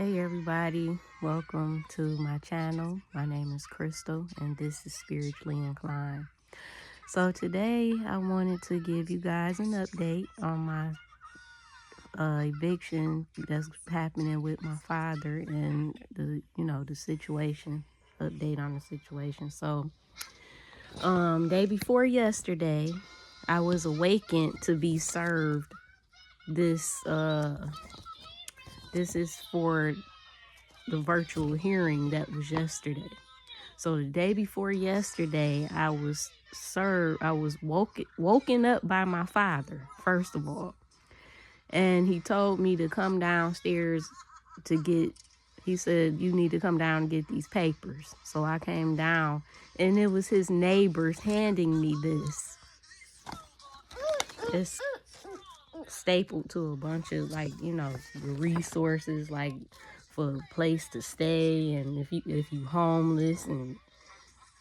Hey everybody, welcome to my channel. My name is Crystal and this is Spiritually Inclined. So today I wanted to give you guys an update on my eviction that's happening with my father and the situation, update on the situation. So day before yesterday, I was awakened to be served this this is for the virtual hearing that was yesterday. So the day before yesterday, I was woken up by my father, first of all. And he told me to come downstairs he said, you need to come down and get these papers. So I came down and it was his neighbors handing me this. It's stapled to a bunch of resources like for a place to stay and if you homeless, and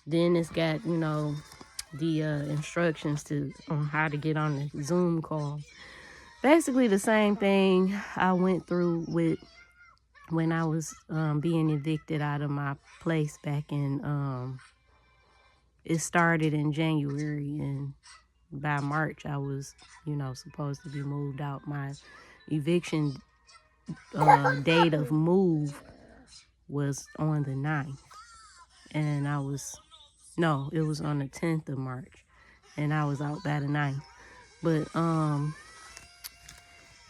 then it's got the instructions on how to get on the Zoom call. Basically the same thing I went through with when I was being evicted out of my place back in it started in January, and by March I was supposed to be moved out. My eviction date of move was on the 9th, and it was on the 10th of March, and I was out by the 9th. But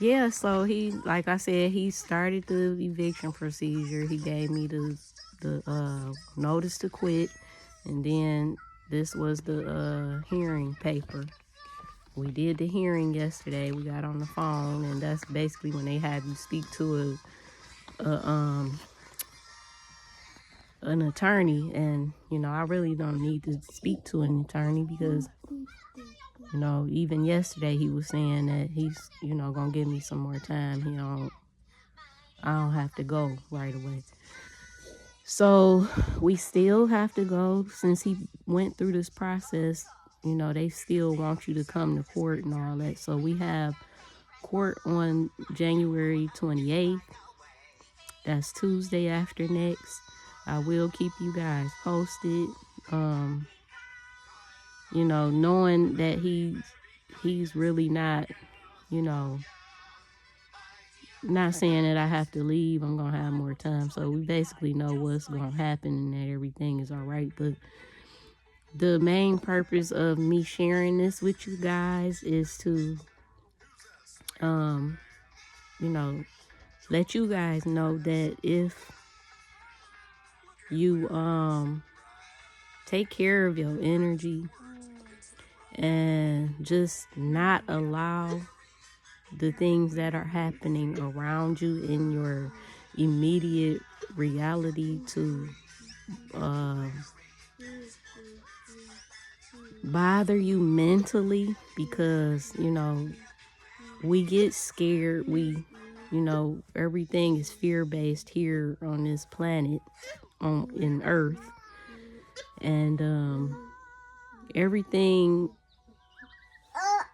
yeah, so like I said, he started the eviction procedure. He gave me the notice to quit, and then this was the hearing paper. We did the hearing yesterday. We got on the phone, and that's basically when they have you speak to an attorney. And I really don't need to speak to an attorney because even yesterday he was saying that he's gonna give me some more time. I don't have to go right away. So we still have to go since he went through this process. They still want you to come to court and all that. So we have court on January 28th. That's Tuesday after next. I will keep you guys posted. Knowing that he's really not, not saying that I have to leave. I'm gonna have more time. So we basically know what's gonna happen and that everything is all right. But the main purpose of me sharing this with you guys is to let you guys know that if you take care of your energy and just not allow the things that are happening around you in your immediate reality to bother you mentally, because we get scared. Everything is fear-based here on this planet, in Earth, and everything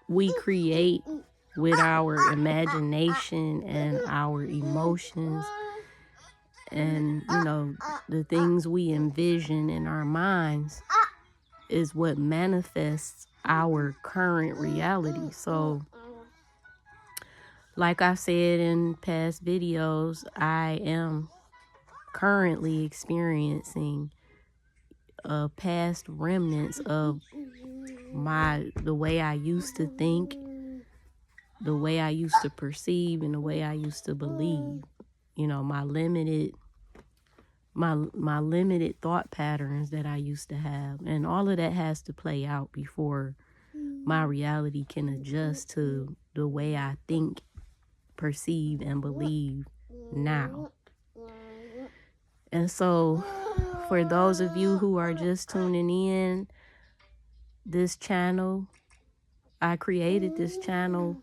we create with our imagination and our emotions, and the things we envision in our minds is what manifests our current reality. So like I said in past videos, I am currently experiencing past remnants of the way I used to think, the way I used to perceive, and the way I used to believe. My limited thought patterns that I used to have, and all of that has to play out before my reality can adjust to the way I think, perceive, and believe now. And so for those of you who are just tuning in, this channel, I created this channel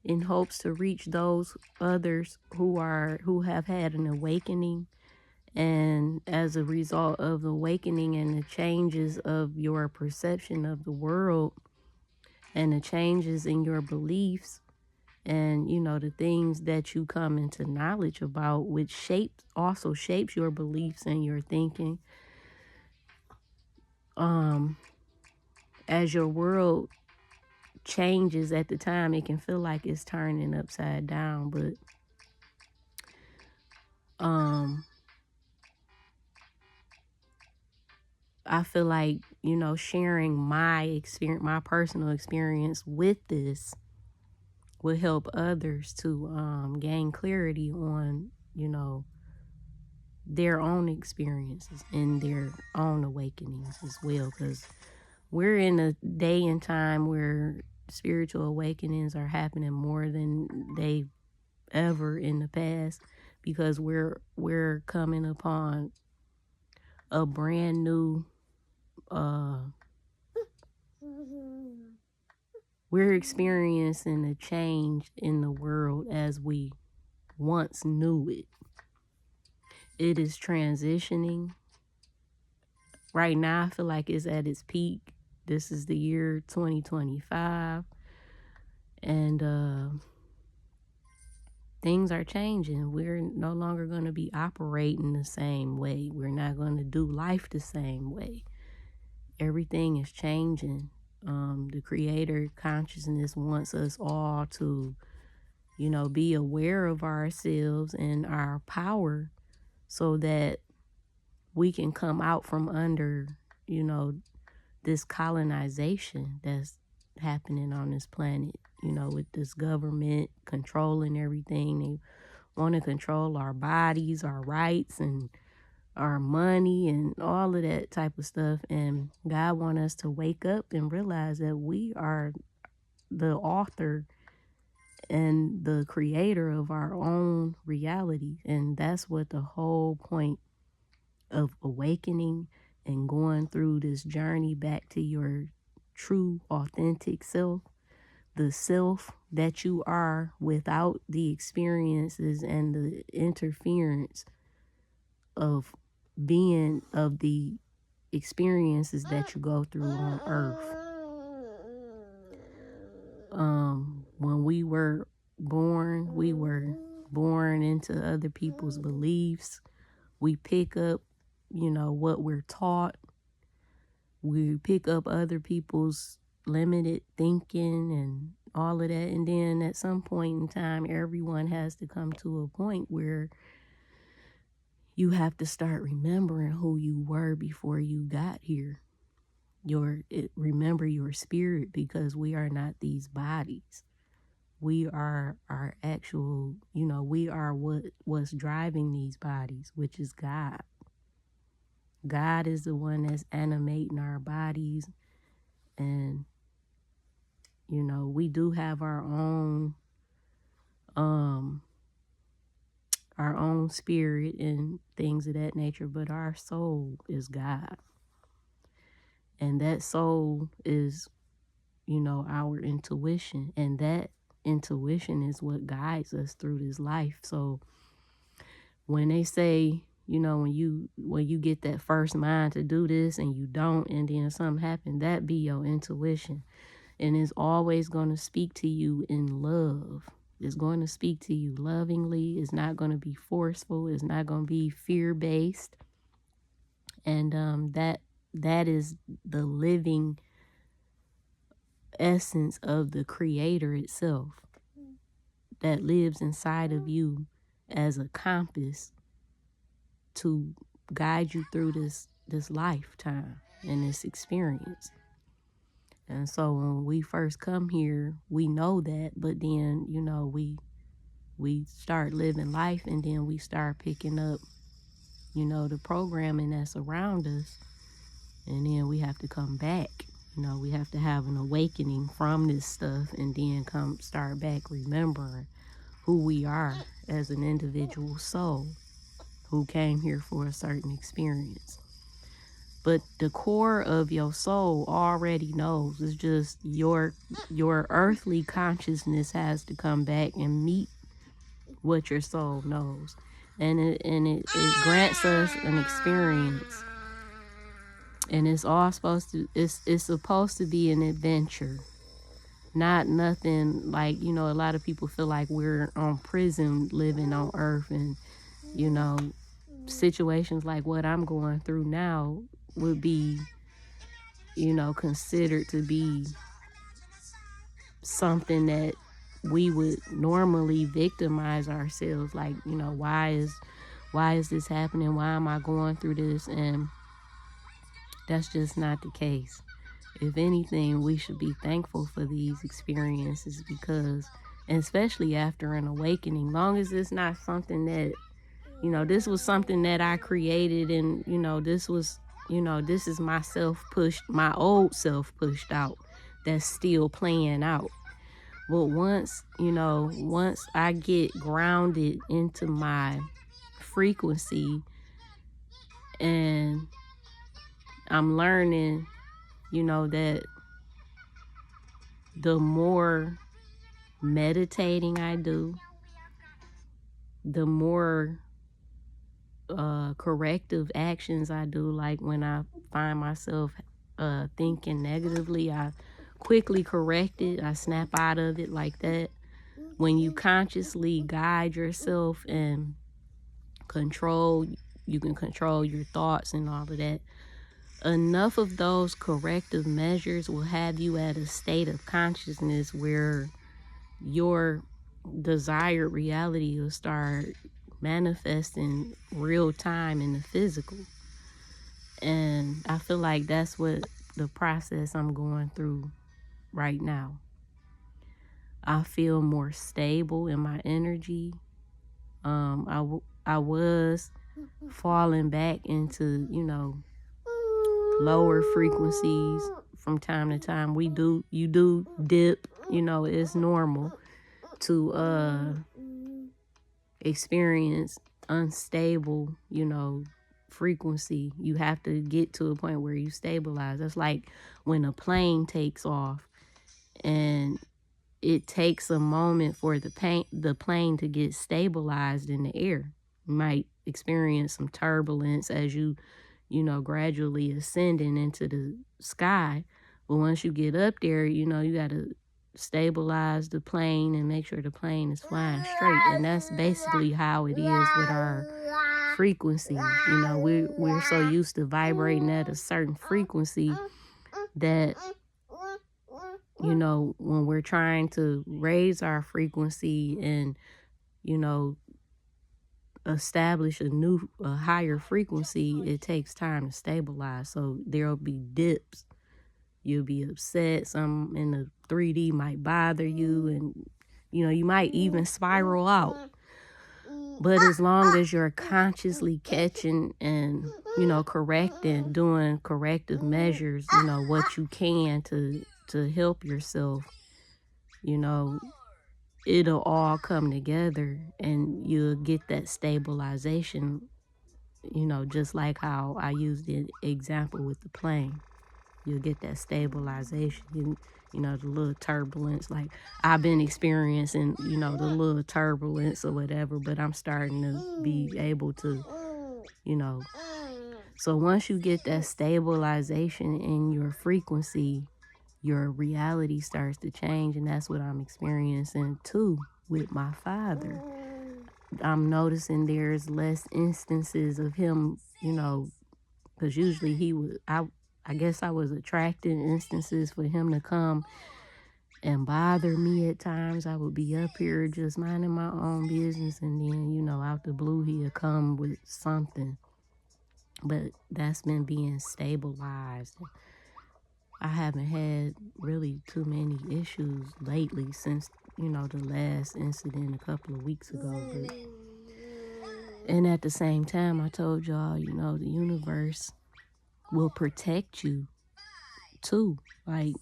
in hopes to reach those others who have had an awakening, and as a result of the awakening and the changes of your perception of the world and the changes in your beliefs, And, you know, the things that you come into knowledge about, which also shapes your beliefs and your thinking. As your world changes at the time, it can feel like it's turning upside down, but I feel like, you know, sharing my experience, my personal experience with this will help others to gain clarity on, you know, their own experiences and their own awakenings as well. Because we're in a day and time where spiritual awakenings are happening more than they ever in the past, because we're coming upon a brand new we're experiencing a change in the world as we once knew it. It is transitioning. Right now, I feel like it's at its peak. This is the year 2025. And things are changing. We're no longer going to be operating the same way. We're not going to do life the same way. Everything is changing. The creator consciousness wants us all to, you know, be aware of ourselves and our power so that we can come out from under, you know, this colonization that's happening on this planet, you know, with this government controlling everything. They want to control our bodies, our rights, and our money and all of that type of stuff. And God wants us to wake up and realize that we are the author and the creator of our own reality. And that's what the whole point of awakening and going through this journey back to your true, authentic self, the self that you are without the experiences and the interference of the experiences that you go through on earth. When we were born into other people's beliefs. We pick up, you know, what we're taught. We pick up other people's limited thinking and all of that. And then at some point in time, everyone has to come to a point where you have to start remembering who you were before you got here. Remember your spirit, because we are not these bodies. We are our actual, you know, we are what's driving these bodies, which is God. God is the one that's animating our bodies. And, you know, we do have our own spirit and things of that nature, but our soul is God. And that soul is, you know, our intuition. And that intuition is what guides us through this life. So when they say, you know, when you get that first mind to do this and you don't, and then something happens, that be your intuition. And it's always going to speak to you in love. It's going to speak to you lovingly. It's not going to be forceful. It's not going to be fear-based. And that is the living essence of the creator itself that lives inside of you as a compass to guide you through this lifetime and this experience. And so when we first come here, we know that, but then, you know, we start living life, and then we start picking up, you know, the programming that's around us. And then we have to come back. You know, we have to have an awakening from this stuff, and then start back remembering who we are as an individual soul who came here for a certain experience. But the core of your soul already knows. It's just your earthly consciousness has to come back and meet what your soul knows. And it grants us an experience. And it's supposed to be an adventure. Not nothing like, you know, a lot of people feel like we're on prison living on earth, and, you know, situations like what I'm going through now would be, you know, considered to be something that we would normally victimize ourselves. Like, you know, why is this happening? Why am I going through this? And that's just not the case. If anything, we should be thankful for these experiences, because, and especially after an awakening, long as it's not something that, you know, this was something that I created, and, you know, this was, you know, this is myself pushed, my old self pushed out, that's still playing out. But once, you know, once I get grounded into my frequency, and I'm learning, you know, that the more meditating I do, the more corrective actions I do. Like when I find myself thinking negatively, I quickly correct it. I snap out of it like that. When you consciously guide yourself and control, you can control your thoughts and all of that. Enough of those corrective measures will have you at a state of consciousness where your desired reality will start manifesting real time in the physical. And I feel like that's what the process I'm going through right now. I feel more stable in my energy. I was falling back into, you know, lower frequencies from time to time. You do dip, you know, it's normal to experience unstable, you know, frequency. You have to get to a point where you stabilize. That's like when a plane takes off and it takes a moment for the plane to get stabilized in the air. You might experience some turbulence as you know, gradually ascending into the sky. But once you get up there, you know, you got to stabilize the plane and make sure the plane is flying straight. And that's basically how it is with our frequency. You know, we're so used to vibrating at a certain frequency that, you know, when we're trying to raise our frequency and, you know, establish a higher frequency, it takes time to stabilize. So there'll be dips. You'll be upset. Some in the 3D might bother you, and, you know, you might even spiral out. But as long as you're consciously catching and, you know, correcting, doing corrective measures, you know, what you can to help yourself, you know, it'll all come together and you'll get that stabilization, you know, just like how I used the example with the plane. You'll get that stabilization, you know, the little turbulence. Like I've been experiencing, you know, the little turbulence or whatever, but I'm starting to be able to, you know. So once you get that stabilization in your frequency, your reality starts to change, and that's what I'm experiencing too with my father. I'm noticing there's less instances of him, you know, because usually he would, I guess I was attracting instances for him to come and bother me at times. I would be up here just minding my own business, and then, you know, out the blue, he'd come with something. But that's been being stabilized. I haven't had really too many issues lately since, you know, the last incident a couple of weeks ago. But, and at the same time, I told y'all, you know, the universe will protect you too. Like,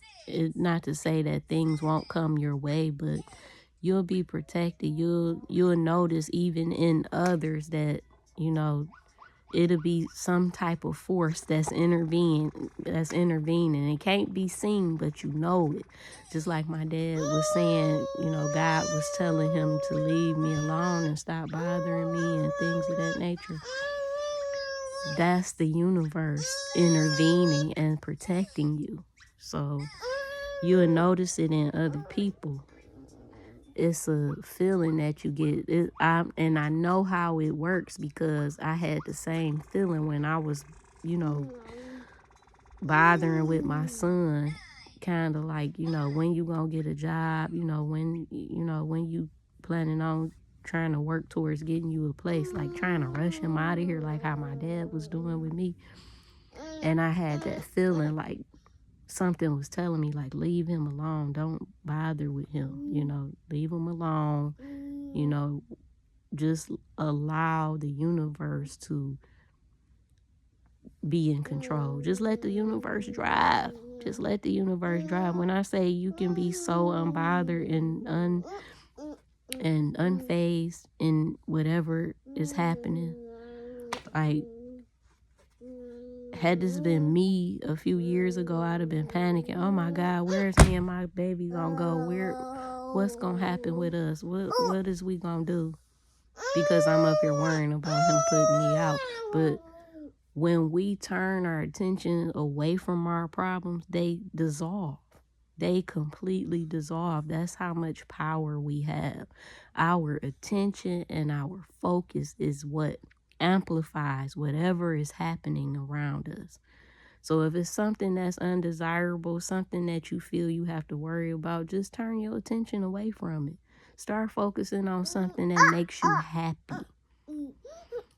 not to say that things won't come your way, but you'll be protected. You'll notice even in others that, you know, it'll be some type of force that's intervening. It can't be seen, but you know it. Just like my dad was saying, you know, God was telling him to leave me alone and stop bothering me and things of that nature. That's the universe intervening and protecting you. So You'll notice it in other people. It's a feeling that you get. And I know how it works because I had the same feeling when I was, bothering with my son. Kind of like, when you gonna get a job, when you planning on trying to work towards getting you a place, like trying to rush him out of here, like how my dad was doing with me. And I had that feeling like something was telling me, like, leave him alone. Don't bother with him, leave him alone, just allow the universe to be in control. Just let the universe drive. Just let the universe drive. When I say you can be so unbothered and unfazed in whatever is happening, like, had this been me a few years ago, I'd have been panicking. Oh my God, where's me and my baby gonna go? What's gonna happen with us? What is we gonna do? Because I'm up here worrying about him putting me out. But when we turn our attention away from our problems, they dissolve. They completely dissolve. That's how much power we have. Our attention and our focus is what amplifies whatever is happening around us. So if it's something that's undesirable, something that you feel you have to worry about, just turn your attention away from it. Start focusing on something that makes you happy.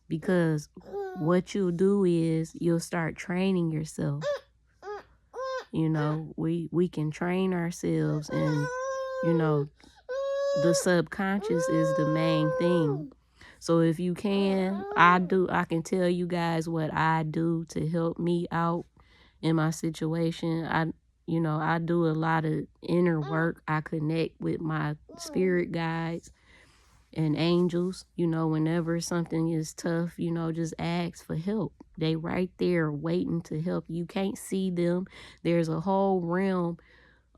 Because what you'll do is you'll start training yourself. We can train ourselves, and the subconscious is the main thing. So if you can, I can tell you guys what I do to help me out in my situation. I do a lot of inner work. I connect with my spirit guides and angels. Whenever something is tough, just ask for help. They right there waiting to help. You can't see them. There's a whole realm.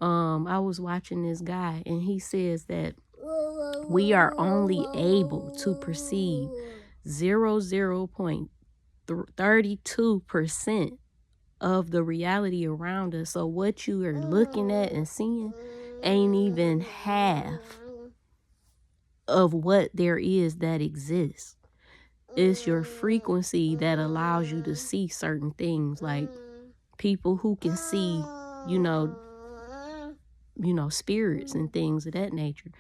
I was watching this guy, and he says that we are only able to perceive 0.32% of the reality around us. So what you are looking at and seeing ain't even half of what there is that exists. It's your frequency that allows you to see certain things, like people who can see, spirits and things of that nature.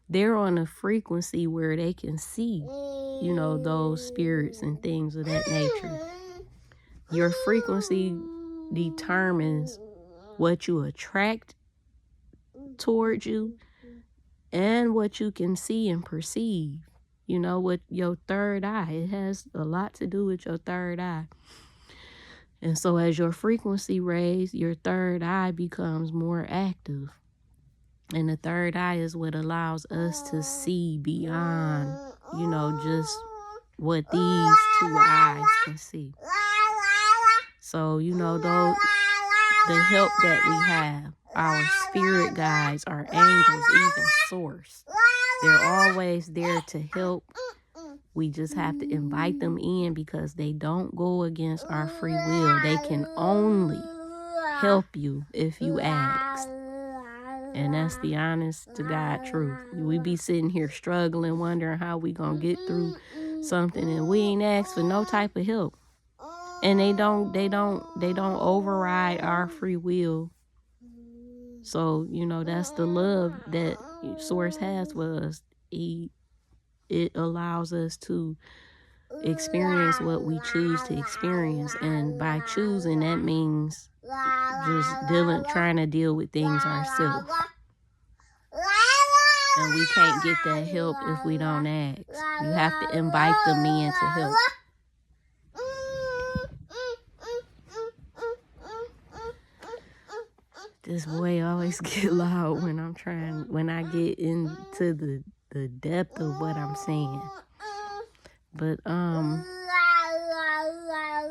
They're on a frequency where they can see, those spirits and things of that nature. Your frequency determines what you attract towards you and what you can see and perceive. With your third eye. It has a lot to do with your third eye. And so as your frequency raises, your third eye becomes more active. And the third eye is what allows us to see beyond, just what these two eyes can see. So, the help that we have, our spirit guides, our angels, even source, they're always there to help. We just have to invite them in because they don't go against our free will. They can only help you if you ask. And that's the honest to God truth. We be sitting here struggling, wondering how we gonna get through something, and we ain't asked for no type of help. And they don't override our free will. So, that's the love that Source has for us. It allows us to experience what we choose to experience. And by choosing, that means just trying to deal with things ourselves. And we can't get that help if we don't ask. You have to invite them in to help. This boy always get loud when I get into the depth of what I'm saying. But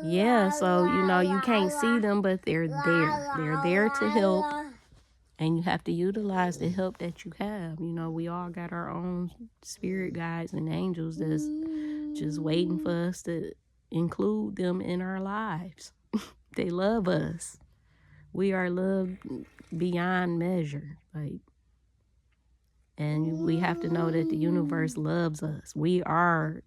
yeah, so you can't see them, but they're there. They're there to help. And you have to utilize the help that you have. We all got our own spirit guides and angels that's just waiting for us to include them in our lives. They love us. We are loved beyond measure. Like, and we have to know that the universe loves us. We are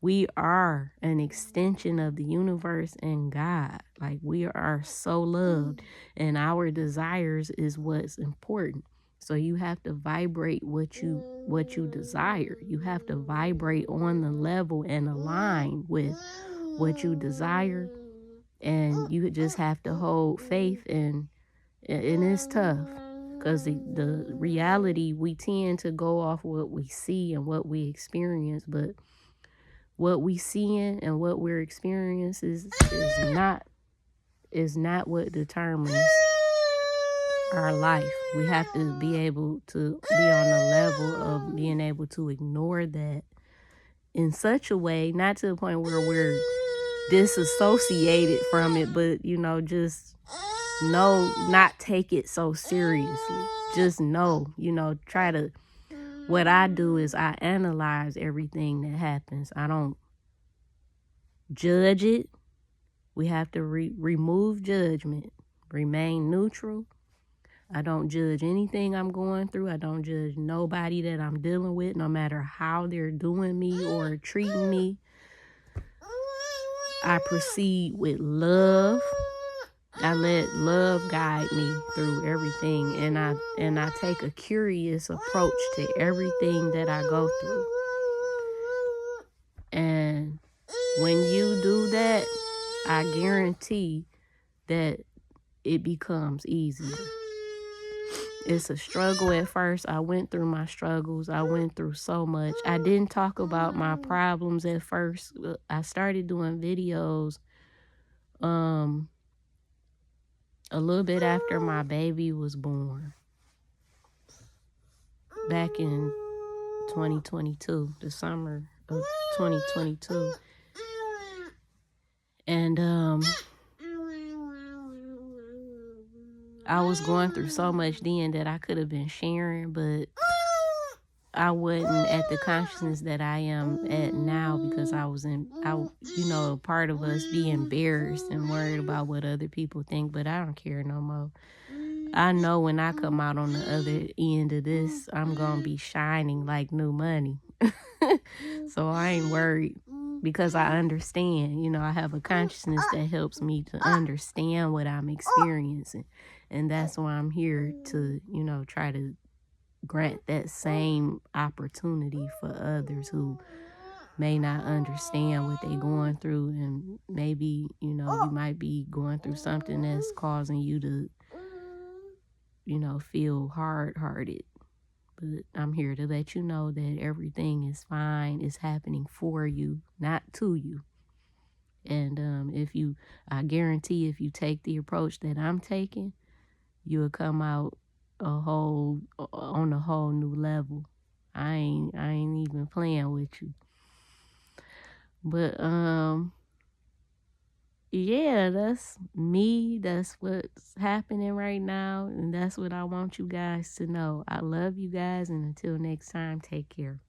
an extension of the universe and God. Like, we are so loved, and our desires is what's important. So you have to vibrate what you desire. You have to vibrate on the level and align with what you desire, and you just have to hold faith, and it's tough because the reality, we tend to go off what we see and what we experience, but what we seeing and what we're experiencing is not what determines our life. We have to be able to be on the level of being able to ignore that in such a way, not to the point where we're disassociated from it, but just not take it so seriously. Just try to, what I do is I analyze everything that happens. I don't judge it. We have to remove judgment, remain neutral. I don't judge anything I'm going through. I don't judge nobody that I'm dealing with, no matter how they're doing me or treating me. I proceed with love. I let love guide me through everything, and I take a curious approach to everything that I go through. And when you do that, I guarantee that it becomes easier. It's a struggle at first. I went through my struggles. I went through so much. I didn't talk about my problems at first. I started doing videos a little bit after my baby was born, back in 2022, the summer of 2022. And I was going through so much then that I could have been sharing, but I wasn't at the consciousness that I am at now, because part of us be embarrassed and worried about what other people think, but I don't care no more. I know when I come out on the other end of this, I'm going to be shining like new money. So I ain't worried, because I understand, I have a consciousness that helps me to understand what I'm experiencing. And that's why I'm here to, try to grant that same opportunity for others who may not understand what they're going through. And maybe, you might be going through something that's causing you to, feel hard-hearted. But I'm here to let you know that everything is fine. It's happening for you, not to you. And I guarantee if you take the approach that I'm taking, you'll come out on a whole new level. I ain't even playing with you. But yeah, that's me. That's what's happening right now, and that's what I want you guys to know. I love you guys, and until next time, take care.